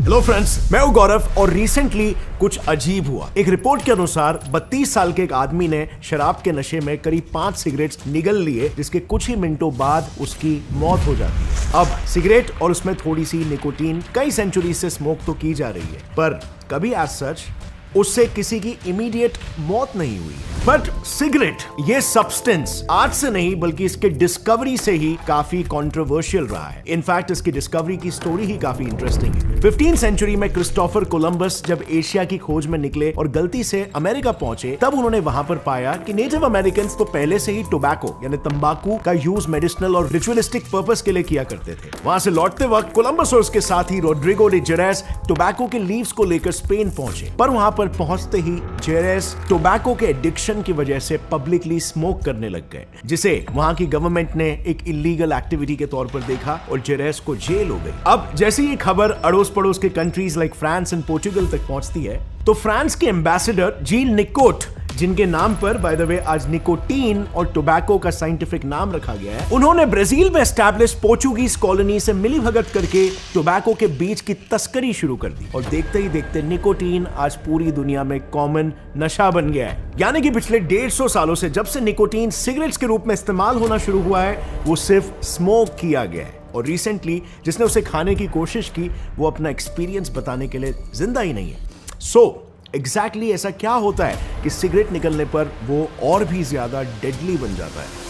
Hello friends, मैं हूं गौरव और रिसेंटली कुछ अजीब हुआ। एक रिपोर्ट के अनुसार 32 साल के एक आदमी ने शराब के नशे में करीब 5 सिगरेट्स निगल लिए, जिसके कुछ ही मिनटों बाद उसकी मौत हो जाती है। अब सिगरेट और उसमें थोड़ी सी निकोटीन कई सेंचुरी से स्मोक तो की जा रही है, पर कभी एज सच उससे किसी की इमीडिएट मौत नहीं हुई। बट सिगरेट ये सब्सटेंस आज से नहीं बल्कि इसके डिस्कवरी से ही काफी कंट्रोवर्शियल रहा है। इनफैक्ट इसकी डिस्कवरी की स्टोरी ही काफी इंटरेस्टिंग है। 15th सेंचुरी में क्रिस्टोफर कोलंबस जब एशिया की खोज में निकले और गलती से अमेरिका पहुंचे, तब उन्होंने वहां पर पाया कि नेटिव अमेरिकन तो पहले से ही टोबैको यानी तंबाकू का यूज मेडिसिनल और रिचुअलिस्टिक पर्पस के लिए किया करते थे। वहां से लौटते वक्त कोलंबस और उसके साथी रोड्रिगो डे जेरेस टोबैको के लीव्स को लेकर स्पेन पहुंचे, पर वहां पर पहुंचते ही जेरेस टोबैको के एडिक्शन की वजह से पब्लिकली स्मोक करने लग गए, जिसे वहां की गवर्नमेंट ने एक इलीगल एक्टिविटी के तौर पर देखा और जेरेस को जेल हो गई। अब जैसे ये खबर अड़ोस पड़ोस के countries like France and Portugal तक पहुंचती है, तो फ्रांस के एम्बेसडर जील निकोट, जिनके नाम पर बाय द वे आज निकोटीन और टोबैको का साइंटिफिक नाम रखा गया है, उन्होंने ब्राजील में एस्टैब्लिश पोर्चुगीज कॉलोनी से मिलीभगत करके टोबैको के बीज की तस्करी शुरू कर दी और देखते ही देखते निकोटीन आज पूरी दुनिया में कॉमन नशा बन गया है। यानी कि पिछले 150 सालों से जब से निकोटीन सिगरेट्स के रूप में इस्तेमाल होना शुरू हुआ है, वो सिर्फ स्मोक किया गया है और रिसेंटली जिसने उसे खाने की कोशिश की वो अपना एक्सपीरियंस बताने के लिए जिंदा ही नहीं है। सो एग्जैक्टली ऐसा क्या होता है कि सिगरेट निकलने पर वो और भी ज्यादा डेडली बन जाता है?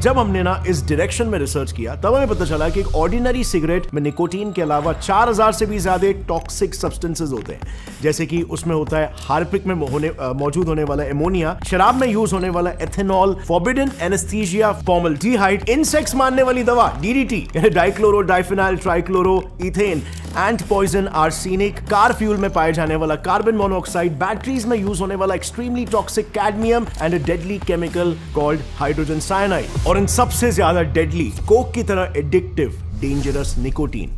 जब हमने ना इस डायरेक्शन में रिसर्च किया, तब हमें पता चला कि एक ऑर्डिनरी सिगरेट में निकोटीन के अलावा 4000 से भी ज्यादा टॉक्सिक सब्सटेंसेस होते हैं, जैसे कि उसमें होता है हार्पिक में मौजूद होने वाला एमोनिया, शराब में यूज होने वाला ethanol, forbidden anaesthesia formaldehyde, insects मारने वाली दवा डीडीटी यानी डाइक्लोरो डाइफिनाइल ट्राइक्लोरो इथेन, एंट पॉइजन आर्सेनिक, कार फ्यूल में पाए जाने वाला कार्बन मोनोऑक्साइड, बैटरीज में यूज होने वाला extremely toxic cadmium and a deadly chemical called hydrogen cyanide, और इन सबसे ज्यादा डेडली कोक की तरह एडिक्टिव डेंजरस निकोटीन।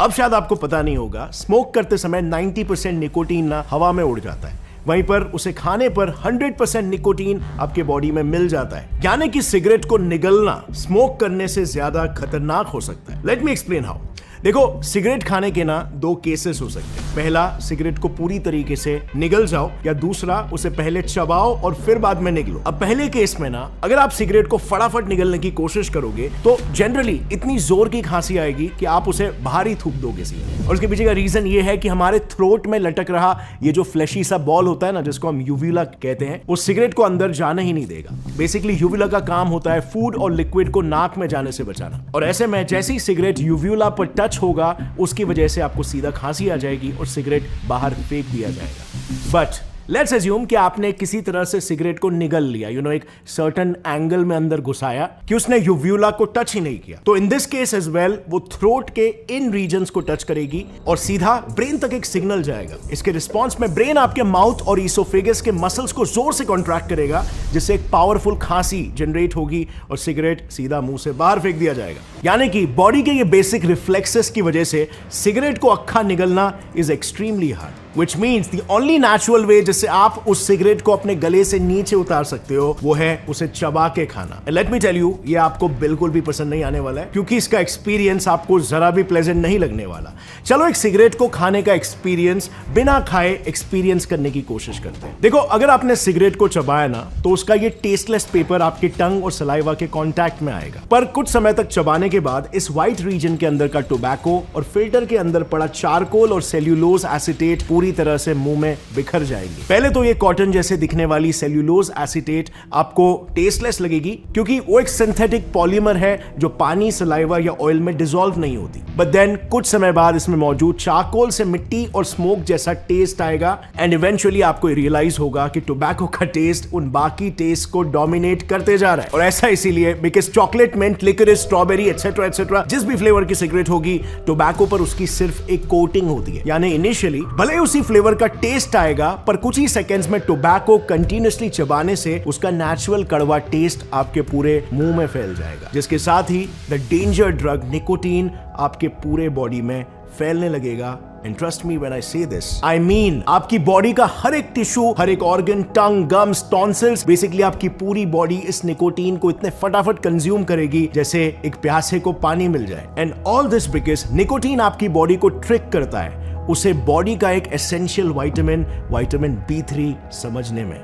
अब शायद आपको पता नहीं होगा, स्मोक करते समय 90% निकोटीन ना हवा में उड़ जाता है, वहीं पर उसे खाने पर 100% निकोटीन आपके बॉडी में मिल जाता है। यानी कि सिगरेट को निगलना स्मोक करने से ज्यादा खतरनाक हो सकता है। Let me explain how. देखो, सिगरेट खाने के ना 2 केसेस हो सकते हैं। पहला, सिगरेट को पूरी तरीके से निगल जाओ, या दूसरा, उसे पहले चबाओ और फिर बाद में निगलो। अब पहले केस में ना अगर आप सिगरेट को फटाफट निगलने की कोशिश करोगे तो जनरली इतनी जोर की खांसी आएगी कि आप उसे बाहर ही थूक दोगे सीधे। और उसके पीछे का रीजन ये है कि हमारे थ्रोट में लटक रहा ये जो फ्लैशी सा बॉल होता है ना, जिसको हम यूविला कहते हैं, वो सिगरेट को अंदर जाने ही नहीं देगा। बेसिकली यूविला का काम होता है फूड और लिक्विड को नाक में जाने से बचाना, और ऐसे में जैसे ही सिगरेट यूविला पर टच होगा, उसकी वजह से आपको सीधा खांसी आ जाएगी और सिगरेट बाहर फेंक दिया जाएगा। बट लेट्स अज्यूम कि आपने किसी तरह से सिगरेट को निगल लिया, एक सर्टेन एंगल में अंदर घुसाया कि उसने यूव्यूला को टच ही नहीं किया, तो in this case as well वो थ्रोट के इन रीजन्स को टच करेगी और सीधा ब्रेन तक एक सिग्नल जाएगा। इसके रिस्पॉन्स में ब्रेन आपके माउथ और ईसोफेगस के मसल्स को जोर से कॉन्ट्रैक्ट करेगा, जिससे एक पावरफुल खांसी जनरेट होगी और सिगरेट सीधा मुंह से बाहर फेंक दिया जाएगा। यानी कि बॉडी के ये बेसिक रिफ्लेक्सेस की वजह से सिगरेट को अक्खा निगलना is extremely hard, which means the only natural way जिससे आप उस सिगरेट को अपने गले से नीचे उतार सकते हो वो है उसे चबा के खाना। And let me tell you, ये आपको बिल्कुल भी पसंद नहीं आने वाला है, क्योंकि इसका एक्सपीरियंस आपको जरा भी प्लेजेंट नहीं लगने वाला। चलो एक सिगरेट को खाने का एक्सपीरियंस बिना खाए एक्सपीरियंस करने की कोशिश करते हैं। देखो, अगर आपने सिगरेट को चबाया ना, तो उसका ये टेस्टलेस पेपर आपके टंग और सलाइवा के कॉन्टैक्ट में आएगा, पर कुछ समय तक चबाने के बाद इस व्हाइट रीजन के अंदर का टोबैको और फिल्टर के अंदर पड़ा चारकोल और सेल्यूलोज एसीटेट पूरी तरह से मुंह में बिखर जाएंगी। पहले तो ये कॉटन जैसे दिखने वाली सेल्यूलोज एसीटेट आपको टेस्टलेस लगेगी, क्योंकि वो एक सिंथेटिक पॉलीमर है जो पानी, सलाइवा या ऑयल में डिसॉल्व नहीं होती। बट देन कुछ समय बाद इसमें मौजूद चारकोल से मिट्टी और स्मोक जैसा टेस्ट आएगा, एंड इवेंचुअली आपको रियलाइज होगा कि टोबैको का टेस्ट उन बाकी टेस्ट को डोमिनेट करते जा रहा है। और ऐसा इसीलिए because chocolate, mint, liquorice, strawberry etcetera etcetera जिस भी फ्लेवर की सिगरेट होगी, टोबैको पर उसकी सिर्फ एक कोटिंग होती है। यानी इनिशियली भले उसी फ्लेवर का टेस्ट आएगा, पर कुछ ही सेकंड्स में टोबैको कंटिन्यूअसली चबाने से उसका नेचुरल कड़वा टेस्ट आपके पूरे मुंह में फैल जाएगा, जिसके साथ ही द डेंजर ड्रग निकोटीन आपके पूरे बॉडी में फैलने लगेगा। And trust me when I say this, I mean आपकी बॉडी का हर एक टिश्यू, हर एक ऑर्गन, टंग, गम्स, टॉन्सिल्स, बेसिकली आपकी पूरी बॉडी इस निकोटीन को इतने फटाफट कंज्यूम करेगी जैसे एक प्यासे को पानी मिल जाए। And all this because nicotine आपकी बॉडी को ट्रिक करता है उसे बॉडी का एक एसेंशियल विटामिन B3 समझने में।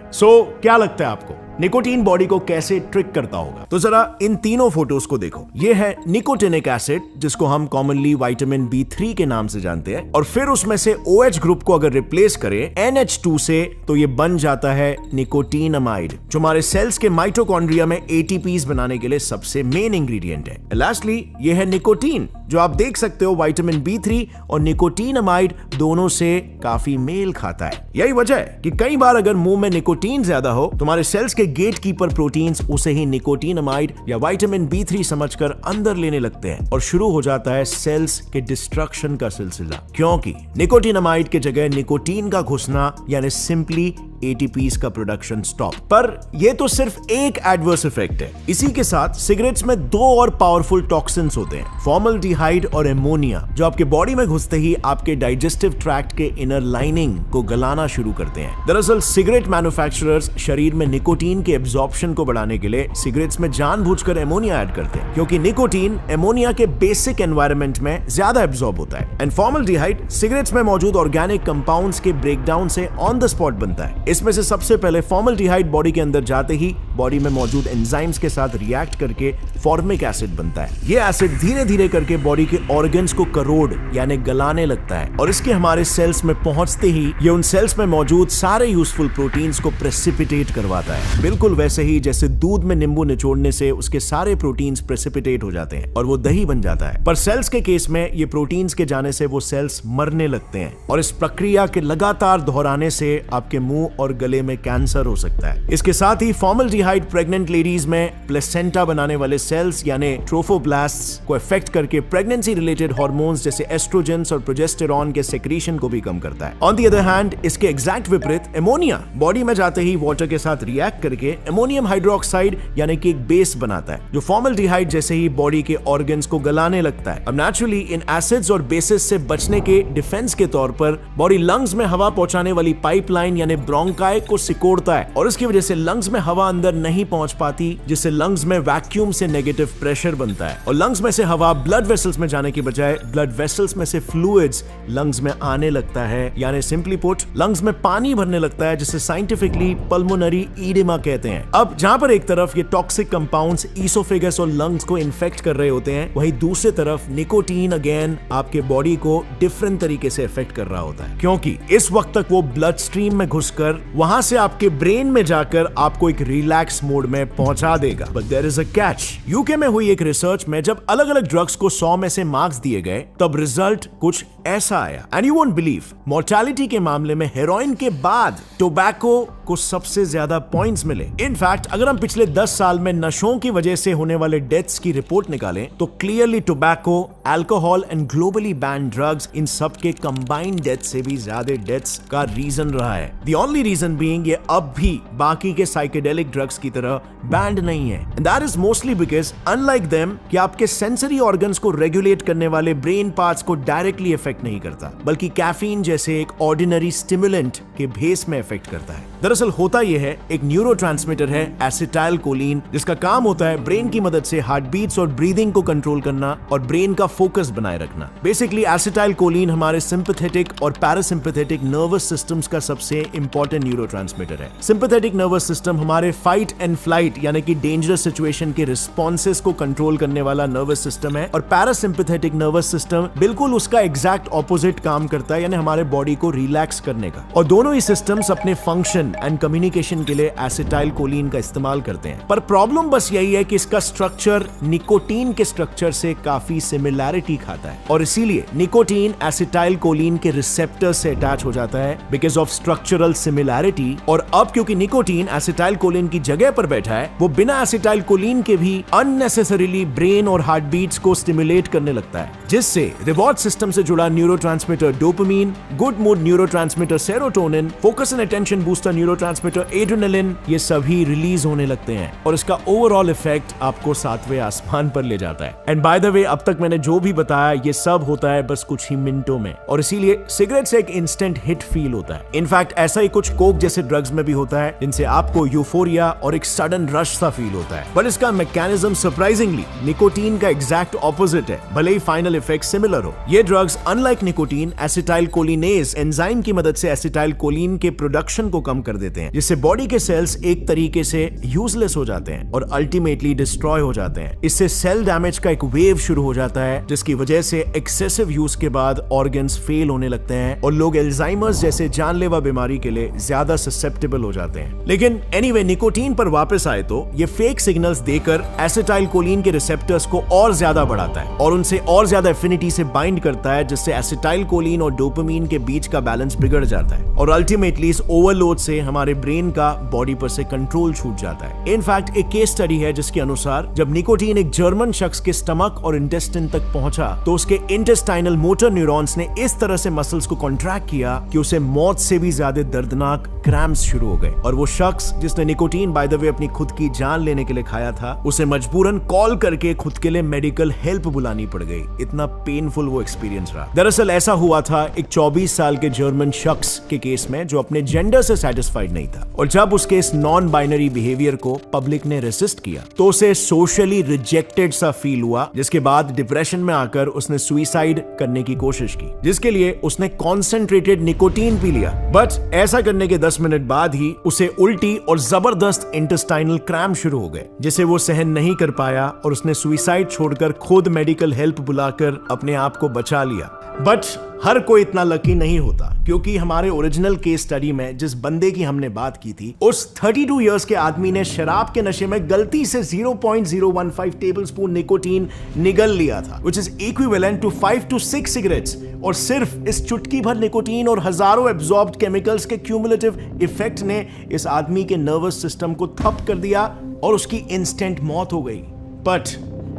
क्या लगता है आपको निकोटीन बॉडी को कैसे ट्रिक करता होगा? तो जरा इन तीनों फोटोज को देखो। ये है निकोटिनिक एसिड, जिसको हम कॉमनली विटामिन B3 के नाम से जानते हैं, और फिर उसमें से OH ग्रुप को अगर रिप्लेस करें NH2 से तो ये बन जाता है निकोटीनामाइड, जो हमारे सेल्स के माइटोकॉन्ड्रिया में ATPs बनाने के लिए सबसे मेन इंग्रेडिएंट है। लास्टली ये है निकोटीन, जो आप देख सकते हो विटामिन B3 और निकोटीनामाइड दोनों से काफी मेल खाता है। यही वजह है कि कई बार अगर मुंह में निकोटीन ज्यादा हो, तुम्हारे सेल्स के गेटकीपर प्रोटीन्स उसे ही निकोटीनामाइड या विटामिन B3 समझकर अंदर लेने लगते हैं और शुरू हो जाता है सेल्स के डिस्ट्रक्शन का सिलसिला, क्योंकि निकोटीनामाइड के जगह निकोटीन का घुसना यानी सिंपली ATPs का प्रोडक्शन स्टॉप। पर यह तो सिर्फ एक एडवर्स इफेक्ट है। इसी के साथ सिगरेट्स में दो और पावरफुल टॉक्सिन्स होते हैं, फॉर्मल्डिहाइड और एमोनिया, जो आपके बॉडी में घुसते ही आपके डाइजेस्टिव ट्रैक्ट के इनर लाइनिंग को गलाना शुरू करते हैं। दरअसल सिगरेट मैन्युफैक्चरर्स शरीर में निकोटीन के एब्जॉर्प्शन को बढ़ाने के लिए सिगरेट्स में जानबूझकर एमोनिया ऐड करते हैं, क्योंकि निकोटीन एमोनिया के बेसिक एनवायरनमेंट में ज्यादा एब्जॉर्ब होता है। एंड फॉर्मल्डिहाइड सिगरेट्स में मौजूद ऑर्गेनिक कंपाउंड्स के ब्रेकडाउन से ऑन द स्पॉट बनता है। इसमें से सबसे पहले फॉर्मल्डिहाइड बॉडी के अंदर जाते ही बॉडी में मौजूद एंजाइम्स के साथ रिएक्ट करके फॉर्मिक एसिड बनता है। ये एसिड धीरे धीरे करके बॉडी के ऑर्गन्स को करोड़ यानी गलाने लगता है, और इसके हमारे सेल्स में पहुंचते ही ये उन सेल्स में मौजूद सारे यूजफुल प्रोटीन्स को प्रेसिपिटेट करवाता है, बिल्कुल वैसे ही जैसे दूध में नींबू निचोड़ने से उसके सारे प्रोटीन्स प्रेसिपिटेट हो जाते हैं और वो दही बन जाता है। पर सेल्स के केस में ये प्रोटीन्स के जाने से वो सेल्स मरने लगते हैं, और इस प्रक्रिया के लगातार दोहराने से आपके मुंह और गले में कैंसर हो सकता है। इसके साथ ही फॉर्मल्डिहाइड प्रेग्नेंट लेडीज में प्लेसेंटा बनाने वाले सेल्स यानी ट्रोफोब्लास्ट्स को इफेक्ट करके प्रेगनेंसी रिलेटेड हार्मोन्स जैसे एस्ट्रोजेंस और प्रोजेस्टेरॉन के सेक्रीशन को भी कम करता है। ऑन द अदर हैंड इसके एग्जैक्ट विपरीत एमोनिया बॉडी में जाते ही वाटर के साथ रिएक्ट करके अमोनियम हाइड्रोक्साइड यानी कि एक बेस बनाता है, जो फॉर्मल्डिहाइड जैसे ही बॉडी के ऑर्गन्स को गलाने लगता है। अब नेचुरली इन एसिड्स और बेसिस से बचने के डिफेंस के तौर पर बॉडी लंग्स में हवा पहुंचाने वाली पाइपलाइन यानी ब्रोंकाई को सिकोड़ता है, और इसकी वजह से लंग्स में हवा अंदर नहीं पहुंच पाती, जिससे लंग्स में वैक्यूम से नेगेटिव प्रेशर बनता है, और लंग्स में से हवा ब्लड वेसल्स में जाने की बजाय ब्लड वेसल्स में से फ्लूइड्स लंग्स में आने लगता है, यानी सिंपली पुट लंग्स में पानी भरने लगता है, जिसे साइंटिफिकली पल्मोनरी ईडेमा कहते हैं। अब जहां पर एक तरफ ये टॉक्सिक कंपाउंड्स ईसोफेगस और लंग्स को इन्फेक्ट कर रहे होते हैं, वहीं दूसरी तरफ निकोटीन अगेन आपके बॉडी को डिफरेंट तरीके से इफेक्ट कर रहा होता है, क्योंकि इस वक्त तक वो ब्लड स्ट्रीम में घुसकर वहां से आपके ब्रेन में जाकर आपको एक रिलैक्स मोड में पहुंचा देगा। But there is a catch. UK में हुई एक रिसर्च में जब अलग अलग ड्रग्स को 100 में से मार्क्स दिए गए, तब रिजल्ट कुछ ऐसा आया। And you won't believe, mortality के मामले में हेरोइन के बाद टोबैको को सबसे ज्यादा पॉइंट्स मिले। इनफैक्ट अगर हम पिछले 10 साल में नशों की वजह से होने वाले डेथ्स की रिपोर्ट निकालें, तो clearly tobacco, alcohol and globally banned drugs इन सब के कंबाइंड डेथ से भी ज्यादा डेथ्स का रीजन रहा है। द ओनली रीजन बीइंग ये अब भी बाकी के साइकेडेलिक ड्रग्स की तरह बैंड नहीं है, and that is mostly because unlike them कि आपके सेंसरी ऑर्गन्स को रेगुलेट करने वाले ब्रेन पार्ट्स को डायरेक्टली इफेक्ट नहीं करता, बल्कि कैफीन जैसे एक ऑर्डिनरी स्टिमुलेंट के भेस में इफेक्ट करता है। दरअसल होता यह है, एक न्यूरोट्रांसमीटर है एसिटाइलकोलिन, जिसका काम होता है ब्रेन की मदद से हार्ट बीट्स और ब्रीदिंग को कंट्रोल करना और ब्रेन का फोकस बनाए रखना। बेसिकली एसिटाइलकोलिन हमारे सिंपैथेटिक और पैरासिम्पैथेटिक नर्वस सिस्टम्स का सबसे इंपॉर्टेंट न्यूरोट्रांसमीटर है। सिंपैथेटिक नर्वस सिस्टम हमारे फाइट एंड फ्लाइट यानी कि डेंजरस सिचुएशन के रिस्पॉन्सेस को कंट्रोल करने वाला नर्वस सिस्टम है, और पैरासिम्पैथेटिक नर्वस सिस्टम बिल्कुल उसका एग्जैक्ट ऑपोजिट काम करता है, यानी हमारे बॉडी को रिलैक्स करने का। और दोनों ही सिस्टम्स अपने फंक्शन एंड कम्युनिकेशन के लिए एसिटाइलकोलिन का इस्तेमाल करते हैं। पर प्रॉब्लम बस यही है कि इसका स्ट्रक्चर निकोटीन के स्ट्रक्चर से काफी सिमिलैरिटी खाता है, और इसीलिए निकोटीन एसिटाइलकोलिन के रिसेप्टर से अटैच हो जाता है बिकॉज ऑफ स्ट्रक्चरल सिमिलैरिटी। और अब क्योंकि निकोटीन एसिटाइलकोलिन की जगह पर बैठा है, वो बिना एसिटाइलकोलिन के भी अननेसेसरीली ब्रेन और हार्ट बीट्स को स्टिमुलेट करने लगता है, जिससे रिवॉर्ड सिस्टम से जुड़ा neurotransmitter dopamine, good mood neurotransmitter serotonin, focus and attention booster neurotransmitter adrenaline, ये सभी रिलीज होने लगते हैं और इसका ओवरऑल इफेक्ट आपको 7वें आसमान पर ले जाता है। एंड बाय द वे, अब तक मैंने जो भी बताया ये सब होता है बस कुछ ही मिनटों में, और इसीलिए सिगरेट से एक इंस्टेंट हिट फील होता है। इनफैक्ट ऐसा ही कुछ कोक जैसे ड्रग्स में भी होता है, जिनसे आपको यूफोरिया और एक सडन रश सा फील होता है। पर इसका मैकेनिज्म सरप्राइजिंगली निकोटीन का एग्जैक्ट ऑपोजिट है, भले ही फाइनल इफेक्ट सिमिलर हो। ये ड्रग्स अनलाइक निकोटीन एसिटाइलकोलिनेज एंजाइम की मदद से एसिटाइलकोलिन के प्रोडक्शन को कम कर देते हैं, जिससे बॉडी के सेल्स एक तरीके से यूजलेस हो जाते हैं और अल्टीमेटली डिस्ट्रॉय हो जाते हैं। इससे सेल डैमेज का एक वेव शुरू हो जाता है, जिसकी वजह से एक्सेसिव यूज के बाद ऑर्गन्स फेल होने लगते हैं और लोग अल्जाइमर्स जैसे जानलेवा बीमारी के लिए ज्यादा ससेप्टेबल हो जाते हैं। लेकिन एनीवे, निकोटीन पर वापस आए तो ये फेक सिग्नल्स देकर एसिटाइलकोलिन के रिसेप्टर्स को और ज्यादा बढ़ाता है और उनसे और ज्यादा एफिनिटी से बाइंड करता है, जिससे एसिटाइलकोलिन और डोपामिन के बीच का बैलेंस बिगड़ जाता है और अल्टीमेटली इस ओवरलोड से हमारे ब्रेन का बॉडी पर से कंट्रोल छूट जाता है। इनफैक्ट एक केस स्टडी है जिसके अनुसार जब निकोटीन एक जर्मन शख्स के स्टमक और इंटेस्टाइन तक पहुंचा तो उसके इंटेस्टाइनल मोटर न्यूरॉन्स ने इस तरह से मसल्स को कॉन्ट्रैक्ट किया कि उसे मौत से भी ज्यादा दर्दनाक क्रैम्प्स शुरू हो गए। और वो शख्स जिसने निकोटीन बाय द वे अपनी खुद की जान लेने के लिए खाया था, उसे मजबूरन कॉल करके खुद के लिए मेडिकल हेल्प बुलानी पड़ गई। इतना पेनफुल वो एक्सपीरियंस रहा। दरअसल ऐसा हुआ था एक 24 साल के जर्मन शख्स के केस में जो अपने जेंडर से सेटिस्फाइड नहीं था, और जब उसके इस नॉन बाइनरी बिहेवियर को पब्लिक ने रेसिस्ट किया तो उसे सोशली रिजेक्टेड सा फील हुआ, जिसके बाद डिप्रेशन में आकर उसने सुसाइड करने की कोशिश की, जिसके लिए उसने कॉन्सेंट्रेटेड निकोटीन पी लिया। बट ऐसा करने के 10 मिनट बाद ही उसे उल्टी और जबरदस्त इंटेस्टाइनल क्रैम्प शुरू हो गए, जिसे वो सहन नहीं कर पाया और उसने सुसाइड छोड़कर खुद मेडिकल हेल्प बुलाकर अपने आप को बचा लिया। बट हर कोई इतना लकी नहीं होता, क्योंकि हमारे ओरिजिनल केस स्टडी में जिस बंदे की हमने बात की थी, उस 32 इयर्स के आदमी ने शराब के नशे में गलती से 0.015 टेबलस्पून निकोटीन निगल लिया था, which is equivalent to 5 to 6 cigarettes. और सिर्फ इस चुटकी भर निकोटीन और हजारों एब्जॉर्ब्ड केमिकल्स के क्यूमुलेटिव इफेक्ट ने इस आदमी के नर्वस सिस्टम को ठप कर दिया और उसकी इंस्टेंट मौत हो गई। बट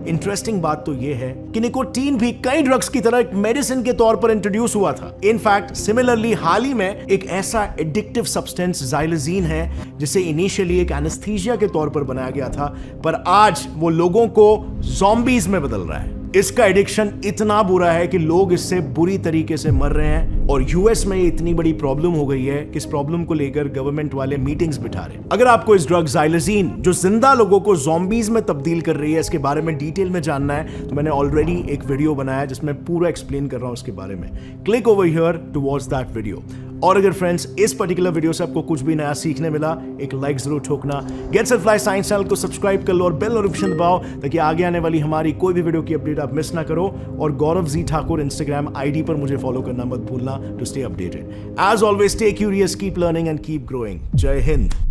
इंटरेस्टिंग बात तो यह है कि निकोटीन भी कई ड्रग्स की तरह एक मेडिसिन के तौर पर इंट्रोड्यूस हुआ था। इनफैक्ट सिमिलरली हाल ही में एक ऐसा एडिक्टिव सब्सटेंस ज़ाइलोजीन है जिसे इनिशियली एक एनेस्थीसिया के तौर पर बनाया गया था, पर आज वो लोगों को ज़ॉम्बीज में बदल रहा है। इसका एडिक्शन इतना बुरा है कि लोग इससे बुरी तरीके से मर रहे हैं और यूएस में ये इतनी बड़ी प्रॉब्लम हो गई है कि इस प्रॉब्लम को लेकर गवर्नमेंट वाले मीटिंग्स बिठा रहे हैं। अगर आपको इस ड्रग ज़ाइलोजीन जो जिंदा लोगों को ज़ॉम्बीज में तब्दील कर रही है, इसके बारे में डिटेल में जानना है तो मैंने ऑलरेडी एक वीडियो बनाया जिसमें पूरा एक्सप्लेन कर रहा हूं उसके बारे में। Click over here to watch that video. और अगर फ्रेंड्स इस पर्टिकुलर वीडियो से आपको कुछ भी नया सीखने मिला, एक लाइक जरूर ठोकना। Gates and Flies science channel को सब्सक्राइब कर लो और बेल नोटिफिकेशन दबाओ ताकि आगे आने वाली हमारी कोई भी वीडियो की अपडेट आप मिस ना करो। और गौरव जी ठाकुर इंस्टाग्राम आईडी पर मुझे फॉलो करना मत भूलना to stay updated. As always, stay curious, keep learning and keep growing. जय हिंद।